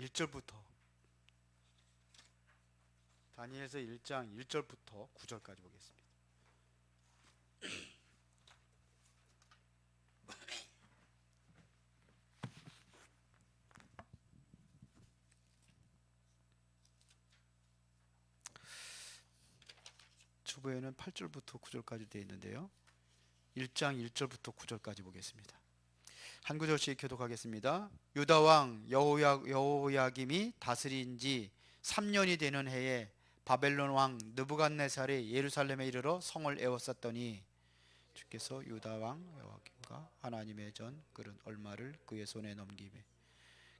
1절부터 다니엘서 1장 1절부터 9절까지 보겠습니다. 초보에는 8절부터 9절까지 되어 있는데요. 1장 1절부터 9절까지 보겠습니다. 한 구절씩 교독하겠습니다. 유다 왕 여호야김이 다스린 지 3년이 되는 해에 바벨론 왕 느부갓네살이 예루살렘에 이르러 성을 에워쌌더니 주께서 유다 왕 여호야김과 하나님의 전 그릇 얼마를 그의 손에 넘기매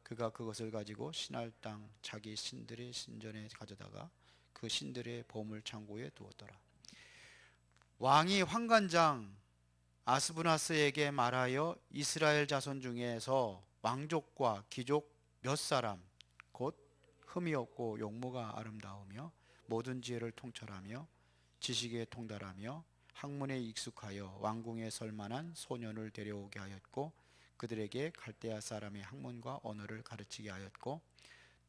그가 그것을 가지고 신할 땅 자기 신들의 신전에 가져다가 그 신들의 보물 창고에 두었더라. 왕이 환관장 아스브나스에게 말하여 이스라엘 자손 중에서 왕족과 귀족 몇 사람 곧 흠이 없고 용모가 아름다우며 모든 지혜를 통찰하며 지식에 통달하며 학문에 익숙하여 왕궁에 설 만한 소년을 데려오게 하였고 그들에게 갈대아 사람의 학문과 언어를 가르치게 하였고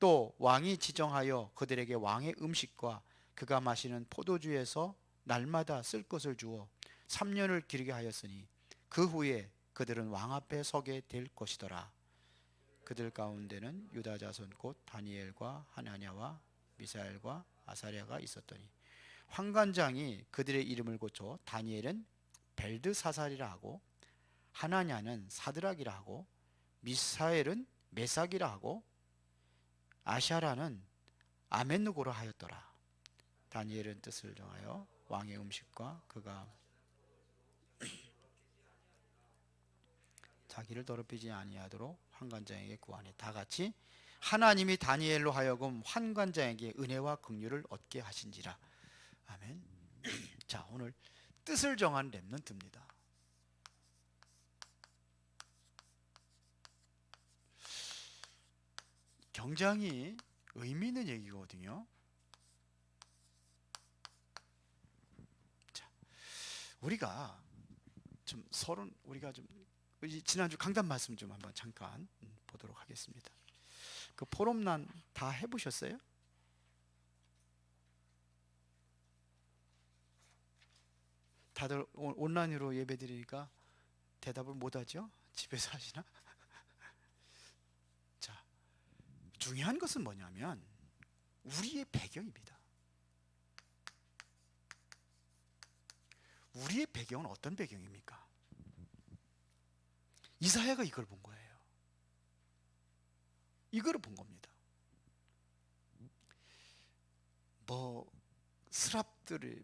또 왕이 지정하여 그들에게 왕의 음식과 그가 마시는 포도주에서 날마다 쓸 것을 주어 3년을 기르게 하였으니 그 후에 그들은 왕 앞에 서게 될 것이더라. 그들 가운데는 유다 자손 곧 다니엘과 하나냐와 미사엘과 아사랴가 있었더니 환관장이 그들의 이름을 고쳐 다니엘은 벨드사살이라 하고 하나냐는 사드락이라 하고 미사엘은 메삭이라 하고 아샤라는 아멘느고라 하였더라. 다니엘은 뜻을 정하여 왕의 음식과 그가 자기를 더럽히지 아니하도록 환관장에게 구하니 다 같이 하나님이 다니엘로 하여금 환관장에게 은혜와 긍휼을 얻게 하신지라. 아멘. 자, 오늘 뜻을 정한 렘넌트입니다. 굉장히 의미 있는 얘기거든요. 자, 우리가 지난주 강단 말씀 좀 한번 잠깐 보도록 하겠습니다. 그 포럼란 다 해보셨어요? 다들 온라인으로 예배 드리니까 대답을 못하죠? 집에서 하시나? 자, 중요한 것은 뭐냐면 우리의 배경입니다. 우리의 배경은 어떤 배경입니까? 이사야가 이걸 본 거예요. 이거를 본 겁니다. 스랍들이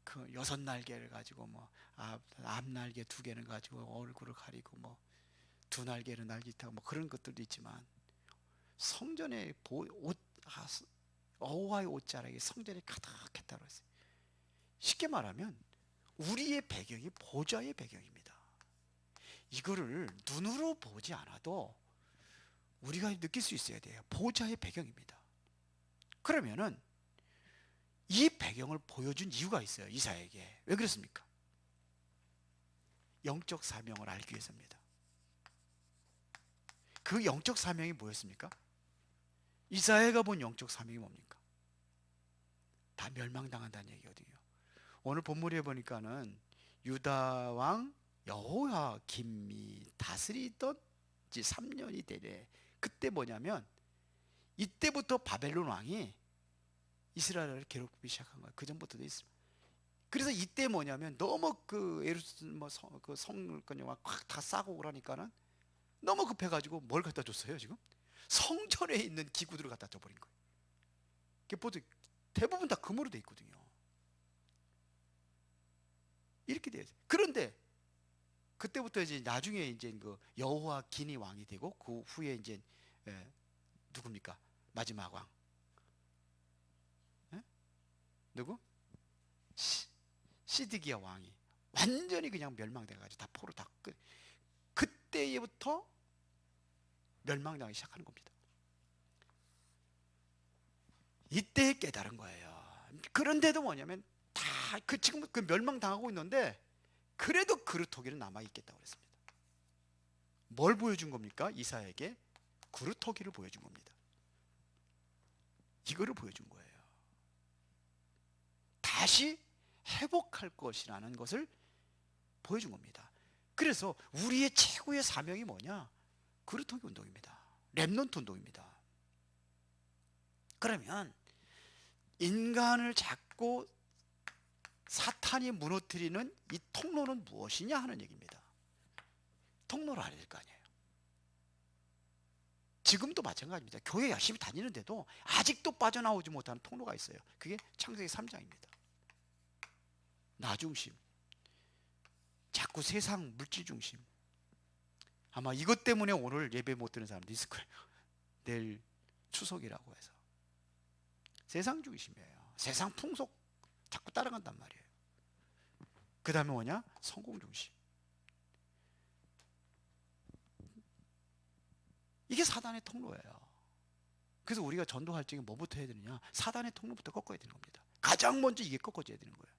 그 6날개를 가지고 앞날개 2개는 가지고 얼굴을 가리고 2날개는 날개타고 그런 것들도 있지만 성전에 여호와의 옷자락이 성전에 가득했다고 했어요. 쉽게 말하면 우리의 배경이 보좌의 배경입니다. 이거를 눈으로 보지 않아도 우리가 느낄 수 있어야 돼요. 보좌의 배경입니다. 그러면은 이 배경을 보여준 이유가 있어요. 이사야에게. 왜 그렇습니까? 영적 사명을 알기 위해서입니다. 그 영적 사명이 뭐였습니까? 이사야가 본 영적 사명이 뭡니까? 다 멸망당한다는 얘기거든요. 오늘 본문에 보니까는 유다 왕 여호야김이 다스리던 지 3년이 되래. 그때 뭐냐면 이때부터 바벨론 왕이 이스라엘을 괴롭히기 시작한 거예요. 그 전부터도 있습니다. 그래서 이때 뭐냐면 너무 그 성을거냐가 다 싸고 오라니까는 너무 급해가지고 뭘 갖다 줬어요. 지금 성전에 있는 기구들을 갖다 줘버린 거예요. 대부분 다 금으로 돼 있거든요. 이렇게 돼요. 그런데 그때부터 이제 나중에 이제 그 여호와긴이 왕이 되고 그 후에 이제 누굽니까? 마지막 왕. 누구? 시드기야 왕이 완전히 그냥 멸망돼가지고 다 포로 다 그때부터 멸망당하기 시작하는 겁니다. 이때 깨달은 거예요. 그런데도 뭐냐면 지금 그 멸망당하고 있는데 그래도 그릇토기는 남아있겠다고 그랬습니다. 뭘 보여준 겁니까? 이사야에게 그루터기를 보여준 겁니다. 이거를 보여준 거예요. 다시 회복할 것이라는 것을 보여준 겁니다. 그래서 우리의 최고의 사명이 뭐냐? 그루터기 운동입니다. 렘넌트 운동입니다. 그러면 인간을 잡고 사탄이 무너뜨리는 이 통로는 무엇이냐 하는 얘기입니다. 통로를 알아야 될 거 아니에요. 지금도 마찬가지입니다. 교회 열심히 다니는데도 아직도 빠져나오지 못하는 통로가 있어요. 그게 창세기 3장입니다. 나 중심, 자꾸 세상 물질 중심. 아마 이것 때문에 오늘 예배 못 드는 사람도 있을 거예요. 내일 추석이라고 해서 세상 중심이에요. 세상 풍속 자꾸 따라간단 말이에요. 그 다음에 뭐냐? 성공 중심. 이게 사단의 통로예요. 그래서 우리가 전도할 적에 뭐부터 해야 되느냐? 사단의 통로부터 꺾어야 되는 겁니다. 가장 먼저 이게 꺾어져야 되는 거예요.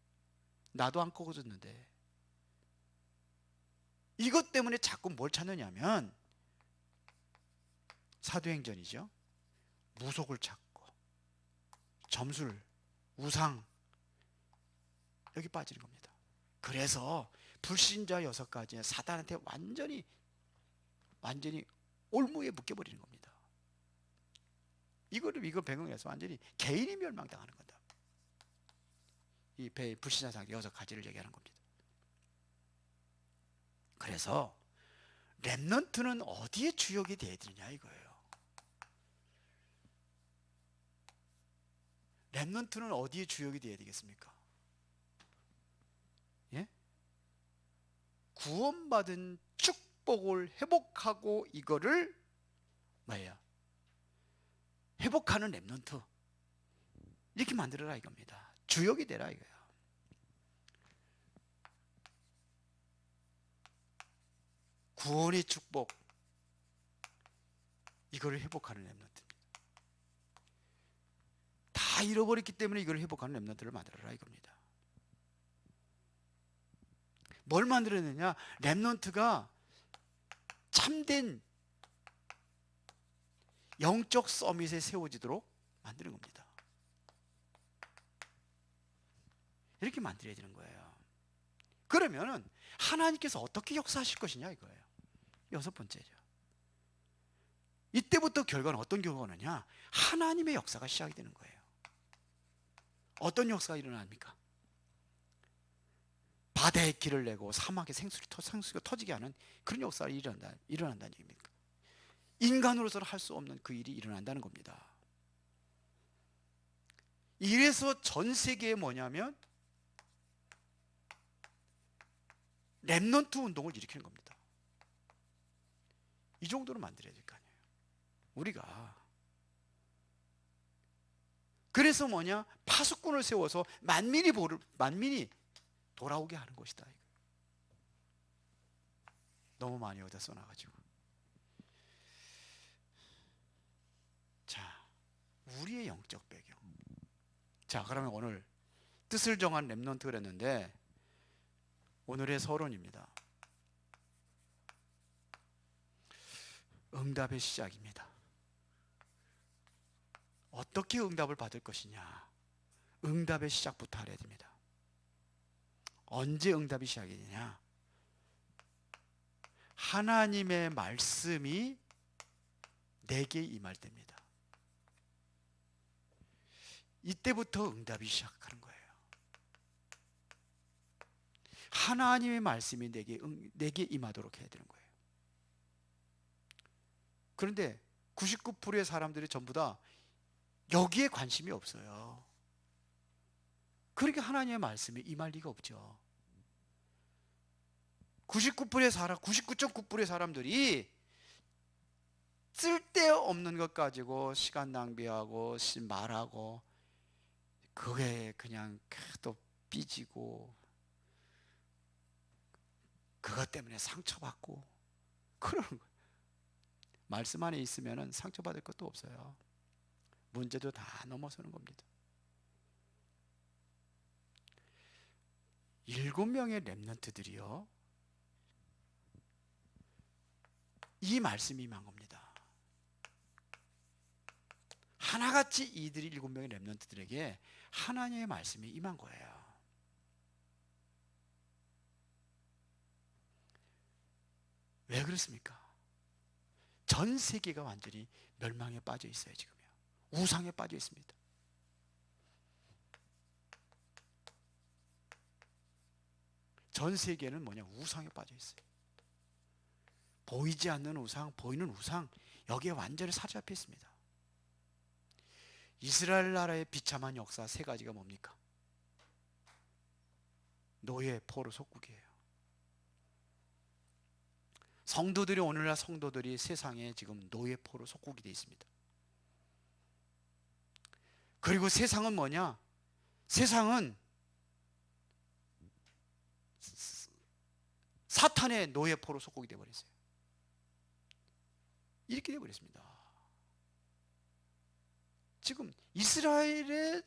나도 안 꺾어졌는데 이것 때문에 자꾸 뭘 찾느냐면 사도행전이죠. 무속을 찾고 점술, 우상 여기 빠지는 겁니다. 그래서 불신자 6가지 사단한테 완전히 올무에 묶여버리는 겁니다. 이거 배경에서 완전히 개인이 멸망당하는 거다. 이 불신자 6가지를 얘기하는 겁니다. 그래서 렘넌트는 어디에 주역이 되어야 되느냐 이거예요. 렘넌트는 어디에 주역이 되어야 되겠습니까? 예? 구원받은 축복을 회복하고 이거를 뭐예요? 회복하는 렘넌트 이렇게 만들어라 이겁니다. 주역이 되라 이거예요. 구원의 축복 이거를 회복하는 렘넌트입니다. 다 잃어버렸기 때문에 이걸 회복하는 렘넌트를 만들어라 이겁니다. 뭘 만들어내냐? 렘넌트가 참된 영적 서밋에 세워지도록 만드는 겁니다. 이렇게 만들어야 되는 거예요. 그러면은 하나님께서 어떻게 역사하실 것이냐 이거예요. 6번째죠. 이때부터 결과는 어떤 결과느냐? 하나님의 역사가 시작이 되는 거예요. 어떤 역사가 일어납니까? 바다에 길을 내고 사막에 생수가 터지게 하는 그런 역사가 일어난다는 얘기입니까? 인간으로서는 할 수 없는 그 일이 일어난다는 겁니다. 이래서 전 세계에 뭐냐면 렘넌트 운동을 일으키는 겁니다. 이 정도로 만들어야 될 거 아니에요. 우리가 그래서 뭐냐? 파수꾼을 세워서 만민이 돌아오게 하는 것이다. 너무 많이 어디다 써놔가지고. 자, 우리의 영적 배경. 자, 그러면 오늘 뜻을 정한 렘넌트 그랬는데 오늘의 서론입니다. 응답의 시작입니다. 어떻게 응답을 받을 것이냐? 응답의 시작부터 알아야 됩니다. 언제 응답이 시작이 되냐? 하나님의 말씀이 내게 임할 때입니다. 이때부터 응답이 시작하는 거예요. 하나님의 말씀이 내게 임하도록 해야 되는 거예요. 그런데 99%의 사람들이 전부 다 여기에 관심이 없어요. 그러니까 하나님의 말씀이 임할 리가 없죠. 99.9%의 사람들이 쓸데없는 것 가지고 시간 낭비하고 말하고 그게 그냥 또 삐지고 그것 때문에 상처받고 그러는 거예요. 말씀 안에 있으면 상처받을 것도 없어요. 문제도 다 넘어서는 겁니다. 7명의 렘넌트들이요, 이 말씀이 임한 겁니다. 하나같이 이들이 7명의 렘넌트들에게 하나님의 말씀이 임한 거예요. 왜 그렇습니까? 전 세계가 완전히 멸망에 빠져 있어요. 지금요. 우상에 빠져 있습니다. 전 세계는 뭐냐? 우상에 빠져 있어요. 보이지 않는 우상, 보이는 우상, 여기에 완전히 사로잡혀 있습니다. 이스라엘 나라의 비참한 역사 세 가지가 뭡니까? 노예, 포로, 속국이에요. 성도들이, 오늘날 성도들이 세상에 지금 노예, 포로, 속국이 되어 있습니다. 그리고 세상은 뭐냐? 세상은 사탄의 노예, 포로, 속국이 되어버렸어요. 이렇게 되어버렸습니다. 지금 이스라엘의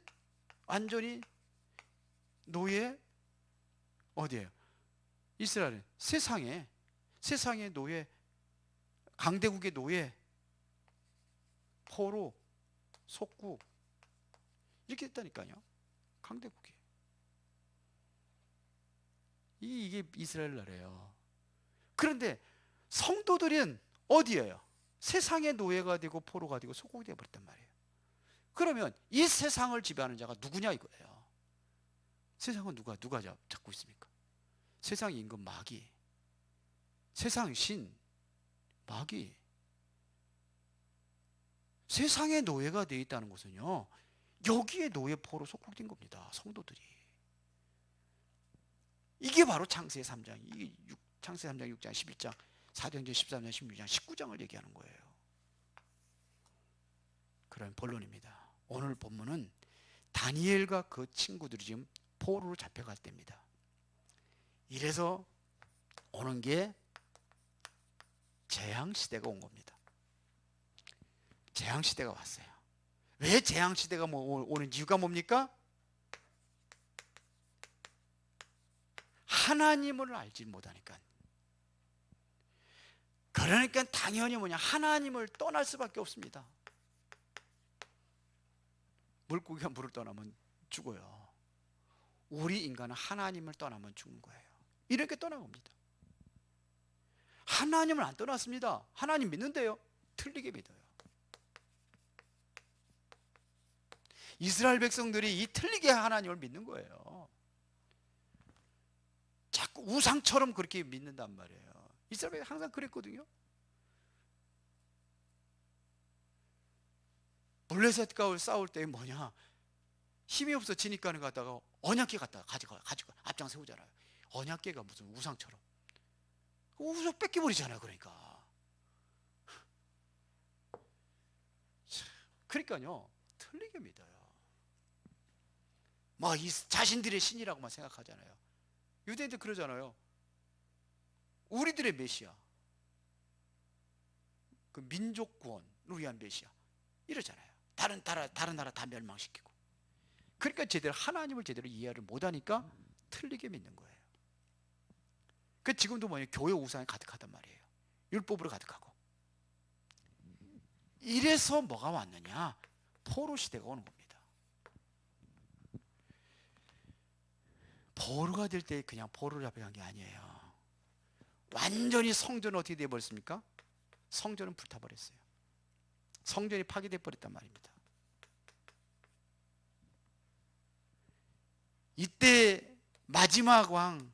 완전히 노예 어디예요? 이스라엘은 세상의 노예, 강대국의 노예, 포로, 속국 이렇게 됐다니까요. 강대국이. 이게 이스라엘 나라예요. 그런데 성도들은 어디예요? 세상의 노예가 되고 포로가 되고 속국이 되어버렸단 말이에요. 그러면 이 세상을 지배하는 자가 누구냐 이거예요. 세상은 누가 잡고 있습니까? 세상 임금 마귀, 세상 신 마귀. 세상의 노예가 되어 있다는 것은요, 여기에 노예, 포로, 속국된 겁니다. 성도들이. 이게 바로 창세기 3장, 이게 창세기 3장, 6장, 11장, 사도행전 13장, 16장, 19장을 얘기하는 거예요. 그런 본론입니다. 오늘 본문은 다니엘과 그 친구들이 지금 포로로 잡혀갈 때입니다. 이래서 오는 게 재앙시대가 온 겁니다. 재앙시대가 왔어요. 왜 재앙시대가 오는 이유가 뭡니까? 하나님을 알지 못하니까. 그러니까 당연히 뭐냐? 하나님을 떠날 수밖에 없습니다. 물고기가 물을 떠나면 죽어요. 우리 인간은 하나님을 떠나면 죽는 거예요. 이렇게 떠난 겁니다. 하나님을 안 떠났습니다. 하나님 믿는데요, 틀리게 믿어요. 이스라엘 백성들이 이 틀리게 하나님을 믿는 거예요. 자꾸 우상처럼 그렇게 믿는단 말이에요. 이스라엘 백성이 항상 그랬거든요. 블레셋과 싸울 때 뭐냐, 힘이 없어 지니까는 갖다가 언약궤 갖다가 가지고 앞장 세우잖아요. 언약궤가 무슨 우상처럼 우상 뺏겨버리잖아요. 그러니까요, 틀리게 믿어요. 막 이 자신들의 신이라고만 생각하잖아요. 유대인들 그러잖아요. 우리들의 메시아, 그 민족 구원을 위한 메시아 이러잖아요. 다른 나라 다 멸망시키고. 그러니까 하나님을 제대로 이해를 못하니까 틀리게 믿는 거예요. 그 지금도 뭐냐, 교회 우상이 가득하단 말이에요. 율법으로 가득하고. 이래서 뭐가 왔느냐? 포로 시대가 오는 겁니다. 포로가 될 때 그냥 포로를 잡혀간 게 아니에요. 완전히 성전은 어떻게 되어버렸습니까? 성전은 불타버렸어요. 성전이 파괴돼 버렸단 말입니다. 이때 마지막 왕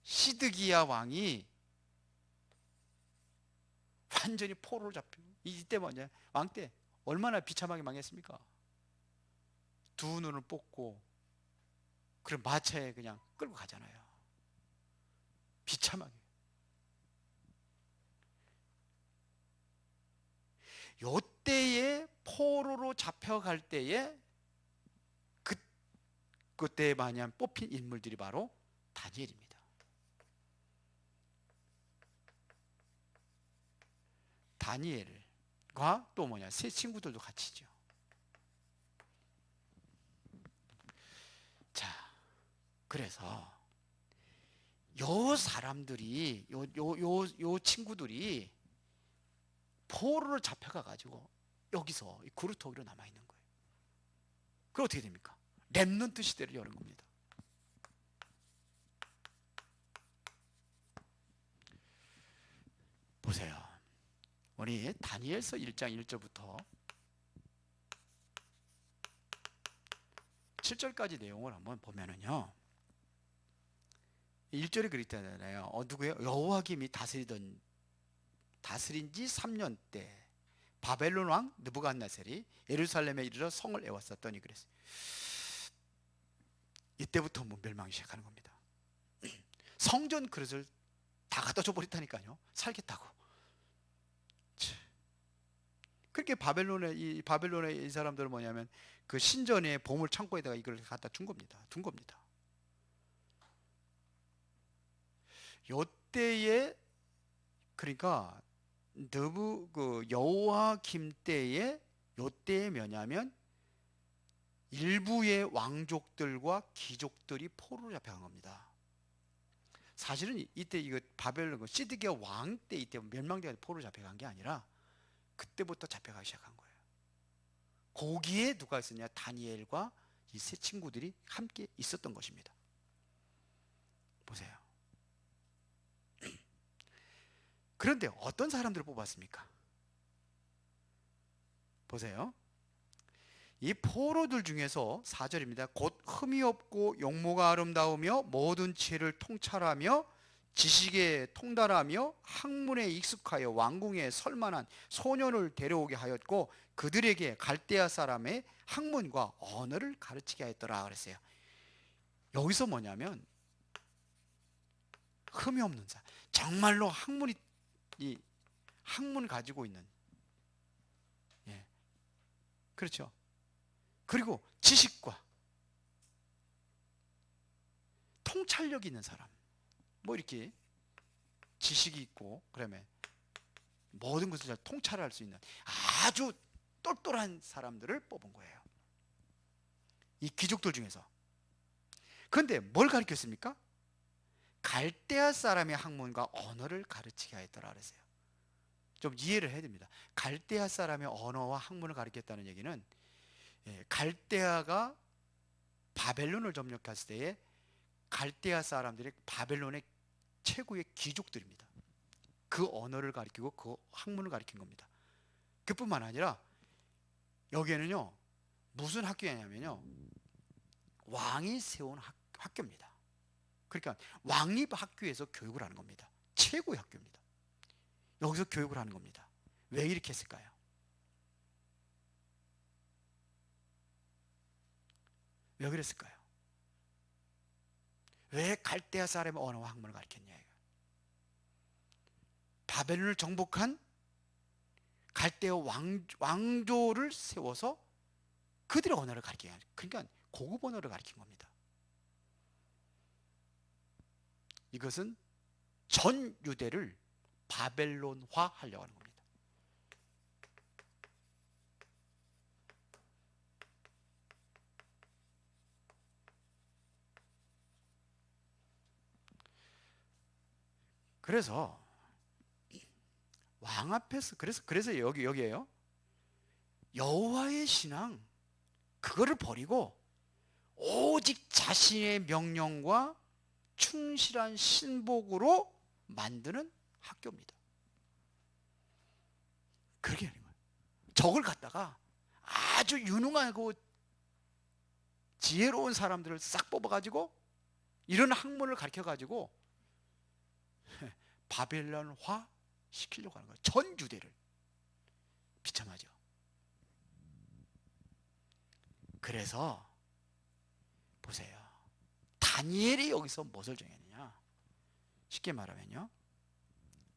시드기야 왕이 완전히 포로로 잡히고, 이때 뭐냐, 왕 때 얼마나 비참하게 망했습니까? 두 눈을 뽑고 그런 마차에 그냥 끌고 가잖아요. 비참하게. 요때에 포로로 잡혀갈 때에 그때 마냥 뽑힌 인물들이 바로 다니엘입니다. 다니엘과 또 뭐냐, 세 친구들도 같이죠. 자, 그래서 요 사람들이 요 친구들이 포로로 잡혀가 가지고 여기서 이 그루터기로 남아 있는 거예요. 그럼 어떻게 됩니까? 렘넌트 시대를 여는 겁니다. 보세요. 우리 다니엘서 1장 1절부터 7절까지 내용을 한번 보면은요, 1절에 그랬잖아요. 누구예요? 여호야김이 다스린 지 3년 때 바벨론 왕 느부갓네살이 예루살렘에 이르러 성을 에워쌌더니 그랬어요. 이때부터 멸망이 시작하는 겁니다. 성전 그릇을 다 갖다 줘버렸다니까요. 살겠다고. 그렇게 바벨론의 이 사람들은 뭐냐면 그 신전의 보물 창고에다가 이걸 갖다 둔 겁니다. 요때에 그러니까 여호야김 때에 요때에 뭐냐면 일부의 왕족들과 귀족들이 포로로 잡혀간 겁니다. 사실은 이때 이거 바벨론 시드기야 왕 때 이때 멸망되어 포로로 잡혀간 게 아니라 그때부터 잡혀가기 시작한 거예요. 거기에 누가 있었냐? 다니엘과 이 세 친구들이 함께 있었던 것입니다. 보세요. 그런데 어떤 사람들을 뽑았습니까? 보세요. 이 포로들 중에서 4절입니다. 곧 흠이 없고 용모가 아름다우며 모든 지혜를 통찰하며 지식에 통달하며 학문에 익숙하여 왕궁에 설만한 소년을 데려오게 하였고 그들에게 갈대아 사람의 학문과 언어를 가르치게 하였더라 그랬어요. 여기서 뭐냐면 흠이 없는 자, 정말로 학문을 가지고 있는, 예, 그렇죠. 그리고 지식과 통찰력 있는 사람, 뭐 이렇게 지식이 있고 그러면 모든 것을 잘 통찰할 수 있는 아주 똘똘한 사람들을 뽑은 거예요. 이 귀족들 중에서. 그런데 뭘 가르쳤습니까? 갈대아 사람의 학문과 언어를 가르치게 하였더라 그랬어요. 좀 이해를 해야 됩니다. 갈대아 사람의 언어와 학문을 가르쳤다는 얘기는 갈대아가 바벨론을 점령했을 때에 갈대아 사람들이 바벨론의 최고의 귀족들입니다. 그 언어를 가르치고 그 학문을 가르친 겁니다. 그뿐만 아니라 여기에는요 무슨 학교냐면요 왕이 세운 학교입니다. 그러니까 왕립 학교에서 교육을 하는 겁니다. 최고의 학교입니다. 여기서 교육을 하는 겁니다. 왜 이렇게 했을까요? 왜 그랬을까요? 왜 갈대아 사람의 언어와 학문을 가르쳤냐? 바벨론을 정복한 갈대아 왕조를 세워서 그들의 언어를 가르치게 하는, 그러니까 고급 언어를 가르친 겁니다. 이것은 전 유대를 바벨론화 하려고 하는 겁니다. 그래서 왕 앞에서 그래서 여기에요. 여호와의 신앙 그거를 버리고 오직 자신의 명령과 충실한 신복으로 만드는 학교입니다. 그렇게 하는 거예요. 저걸 갖다가 아주 유능하고 지혜로운 사람들을 싹 뽑아가지고 이런 학문을 가르쳐가지고 바벨론화 시키려고 하는 거예요. 전 유대를. 비참하죠. 그래서 보세요. 다니엘이 여기서 무엇을 정했느냐? 쉽게 말하면요.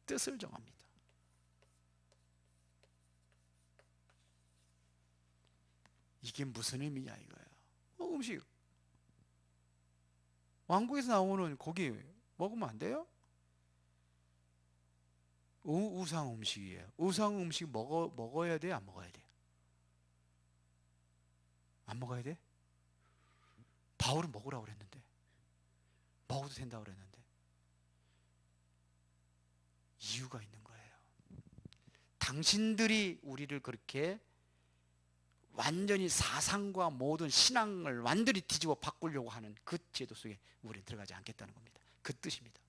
뜻을 정합니다. 이게 무슨 의미냐 이거예요. 음식. 왕국에서 나오는 고기 먹으면 안 돼요? 우상 음식이에요. 우상 음식 먹어야 돼? 안 먹어야 돼? 안 먹어야 돼? 바울은 먹으라고 그랬는데 먹어도 된다고 그랬는데 이유가 있는 거예요. 당신들이 우리를 그렇게 완전히 사상과 모든 신앙을 완전히 뒤집어 바꾸려고 하는 그 제도 속에 우리는 들어가지 않겠다는 겁니다. 그 뜻입니다.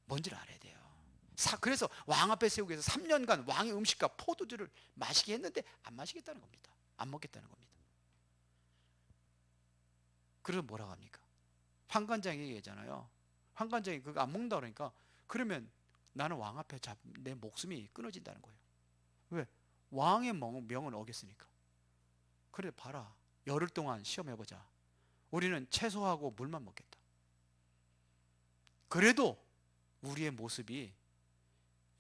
뭔지를 알아야 돼요. 그래서 왕 앞에 세우기 위해서 3년간 왕의 음식과 포도주를 마시게 했는데 안 마시겠다는 겁니다. 안 먹겠다는 겁니다. 그래서 뭐라고 합니까? 환관장이 얘기하잖아요. 환관장이 그거 안 먹는다 그러니까, 그러면 나는 왕 앞에 내 목숨이 끊어진다는 거예요. 왜? 왕의 명은 어겼으니까. 그래 봐라, 열흘 동안 시험해보자. 우리는 채소하고 물만 먹겠다. 그래도 우리의 모습이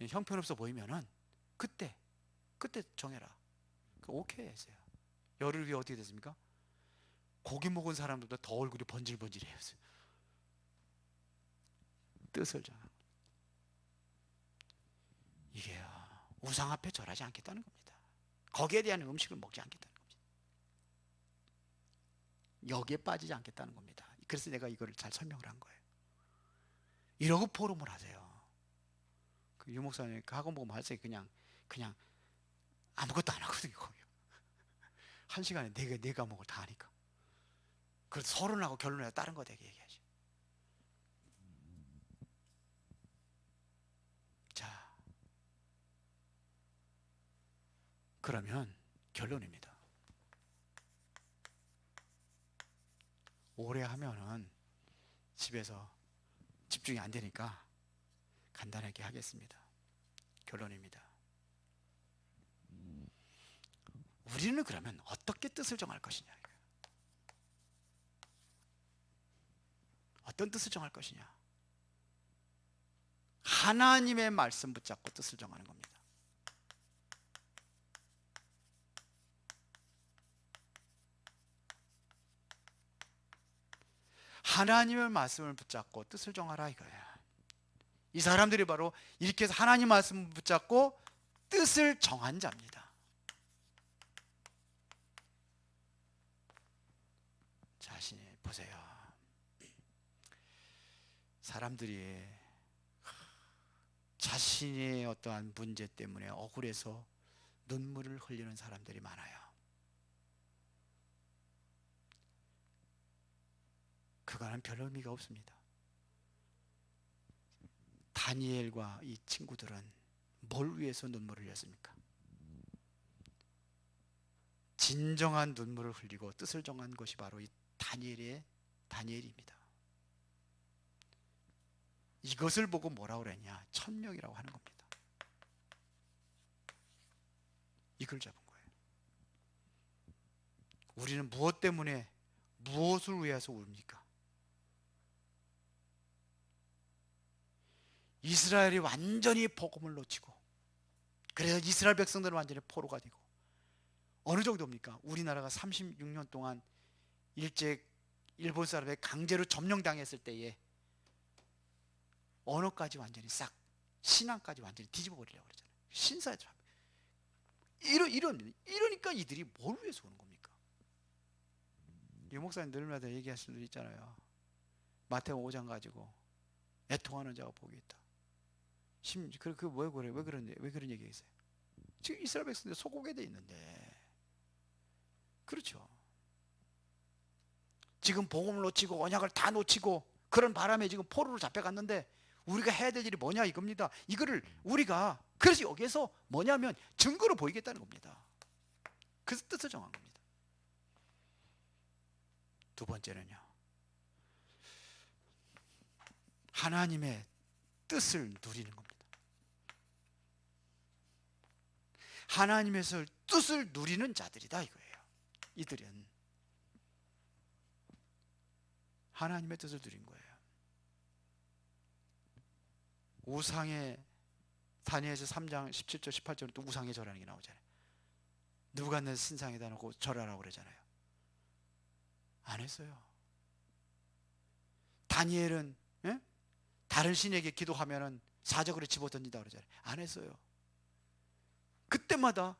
형편없어 보이면은 그때 정해라. 오케이 했어요. 열흘 후에 어떻게 됐습니까? 고기 먹은 사람들보다 더 얼굴이 번질번질해요. 뜻을 정한. 이게요, 우상 앞에 절하지 않겠다는 겁니다. 거기에 대한 음식을 먹지 않겠다는 겁니다. 여기에 빠지지 않겠다는 겁니다. 그래서 내가 이거를 잘 설명을 한 거예요. 이러고 포럼을 하세요. 그 유목사님 그 학원 보면 할때 그냥 아무것도 안 하거든요. 거기. 한 시간에 네 과목을 다 하니까. 그래서 서론하고 결론에 다른 거 되게 얘기하죠. 자, 그러면 결론입니다. 오래 하면은 집에서 집중이 안 되니까 간단하게 하겠습니다. 결론입니다. 우리는 그러면 어떻게 뜻을 정할 것이냐? 어떤 뜻을 정할 것이냐? 하나님의 말씀 붙잡고 뜻을 정하는 겁니다. 하나님의 말씀을 붙잡고 뜻을 정하라 이거예요. 이 사람들이 바로 이렇게 해서 하나님 말씀을 붙잡고 뜻을 정한 자입니다. 자신이 보세요. 사람들이 자신의 어떠한 문제 때문에 억울해서 눈물을 흘리는 사람들이 많아요. 그거는 별 의미가 없습니다. 다니엘과 이 친구들은 뭘 위해서 눈물을 흘렸습니까? 진정한 눈물을 흘리고 뜻을 정한 것이 바로 이 다니엘입니다. 이것을 보고 뭐라고 그랬냐? 천명이라고 하는 겁니다. 이걸 잡은 거예요. 우리는 무엇 때문에, 무엇을 위해서 웁니까? 이스라엘이 완전히 복음을 놓치고, 그래서 이스라엘 백성들은 완전히 포로가 되고, 어느 정도입니까? 우리나라가 36년 동안 일본 사람에 강제로 점령당했을 때에 언어까지 완전히 싹, 신앙까지 완전히 뒤집어 버리려고 그러잖아요. 신사에서 이러니까 이들이 뭘 위해서 오는 겁니까? 유 목사님 늘마다 얘기하실 수 있잖아요. 마태복음 5장 가지고 애통하는 자가 복이 있다. 왜 그런 얘기겠어요? 지금 이스라엘 백성들 소곡에 돼 있는데, 그렇죠. 지금 복음을 놓치고 언약을 다 놓치고 그런 바람에 지금 포로로 잡혀갔는데 우리가 해야 될 일이 뭐냐 이겁니다. 이거를 우리가 그래서 여기에서 뭐냐면 증거로 보이겠다는 겁니다. 그래서 뜻을 정한 겁니다. 두 번째는요, 하나님의 뜻을 누리는 겁니다. 하나님의 뜻을 누리는 자들이다 이거예요. 이들은 하나님의 뜻을 누린 거예요. 우상의 다니엘서 3장 17절 18절은 또 우상에 절하는 게 나오잖아요. 누가 내 신상에다 놓고 절하라고 그러잖아요. 안 했어요. 다니엘은 다른 신에게 기도하면은 사적으로 집어던진다 그러잖아요. 안 했어요. 그때마다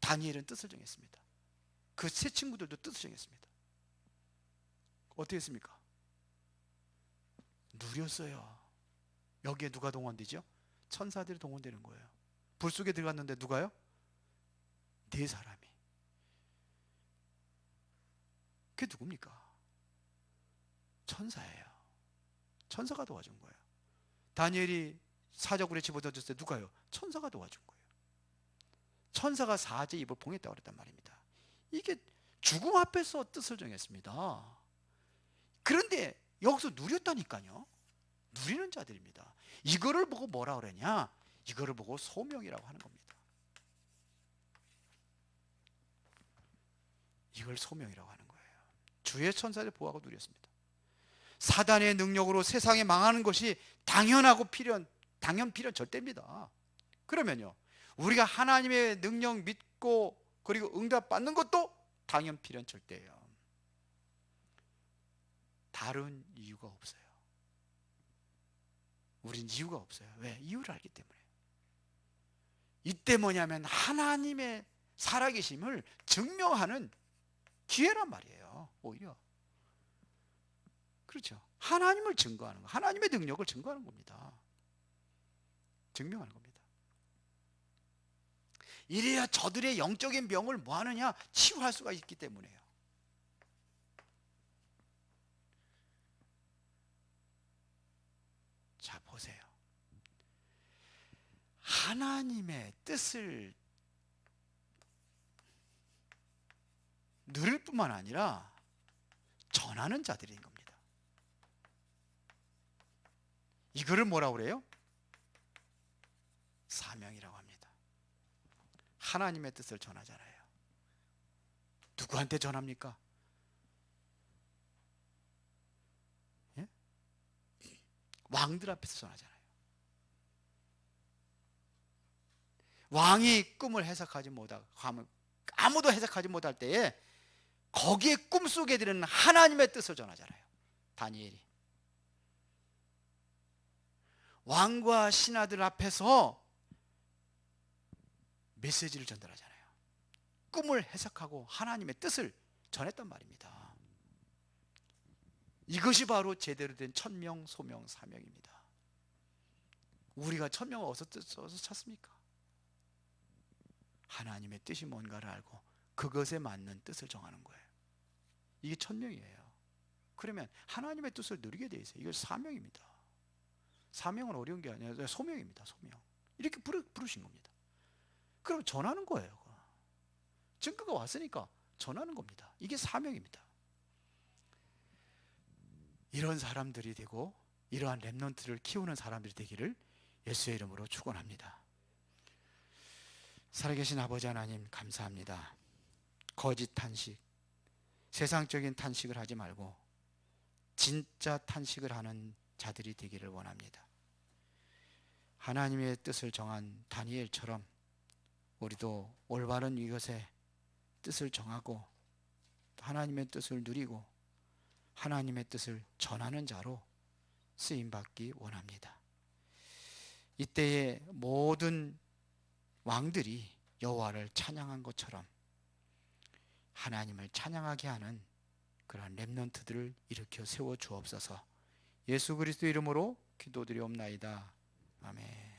다니엘은 뜻을 정했습니다. 그 세 친구들도 뜻을 정했습니다. 어떻게 했습니까? 누렸어요. 여기에 누가 동원되죠? 천사들이 동원되는 거예요. 불 속에 들어갔는데 누가요? 네 사람이. 그게 누굽니까? 천사예요. 천사가 도와준 거예요. 다니엘이 사자굴에 집어던졌을 때 누가요? 천사가 도와준 거예요. 천사가 사제 입을 봉했다고 그랬단 말입니다. 이게 죽음 앞에서 뜻을 정했습니다. 그런데 여기서 누렸다니까요. 누리는 자들입니다. 이거를 보고 뭐라 그러냐? 이거를 보고 소명이라고 하는 겁니다. 이걸 소명이라고 하는 거예요. 주의 천사를 보호하고 누렸습니다. 사단의 능력으로 세상에 망하는 것이 당연 필연 절대입니다. 그러면요, 우리가 하나님의 능력 믿고 그리고 응답 받는 것도 당연 필연 절대예요. 다른 이유가 없어요. 우린 이유가 없어요. 왜? 이유를 알기 때문에. 이때 뭐냐면 하나님의 살아계심을 증명하는 기회란 말이에요. 오히려 그렇죠. 하나님을 증거하는 거, 하나님의 능력을 증거하는 겁니다. 증명하는 겁니다. 이래야 저들의 영적인 병을 뭐 하느냐? 치유할 수가 있기 때문에요. 자, 보세요. 하나님의 뜻을 누릴 뿐만 아니라 전하는 자들인 겁니다. 이거를 뭐라고 그래요? 사명이라고 합니다. 하나님의 뜻을 전하잖아요. 누구한테 전합니까? 예? 왕들 앞에서 전하잖아요. 왕이 꿈을 해석하지 못하고 아무도 해석하지 못할 때에 거기에 꿈속에 들은 하나님의 뜻을 전하잖아요. 다니엘이 왕과 신하들 앞에서 메시지를 전달하잖아요. 꿈을 해석하고 하나님의 뜻을 전했단 말입니다. 이것이 바로 제대로 된 천명, 소명, 사명입니다. 우리가 천명을 어디서 찾습니까? 하나님의 뜻이 뭔가를 알고 그것에 맞는 뜻을 정하는 거예요. 이게 천명이에요. 그러면 하나님의 뜻을 누리게 돼 있어요. 이게 사명입니다. 사명은 어려운 게 아니라 소명입니다. 소명. 이렇게 부르신 겁니다. 그럼 전하는 거예요. 증거가 왔으니까 전하는 겁니다. 이게 사명입니다. 이런 사람들이 되고 이러한 렘넌트를 키우는 사람들이 되기를 예수의 이름으로 축원합니다. 살아계신 아버지 하나님 감사합니다. 거짓 탄식, 세상적인 탄식을 하지 말고 진짜 탄식을 하는 자들이 되기를 원합니다. 하나님의 뜻을 정한 다니엘처럼 우리도 올바른 이것에 뜻을 정하고 하나님의 뜻을 누리고 하나님의 뜻을 전하는 자로 쓰임받기 원합니다. 이때의 모든 왕들이 여호와를 찬양한 것처럼 하나님을 찬양하게 하는 그러한 렘넌트들을 일으켜 세워 주옵소서. 예수 그리스도 이름으로 기도드리옵나이다. 아멘.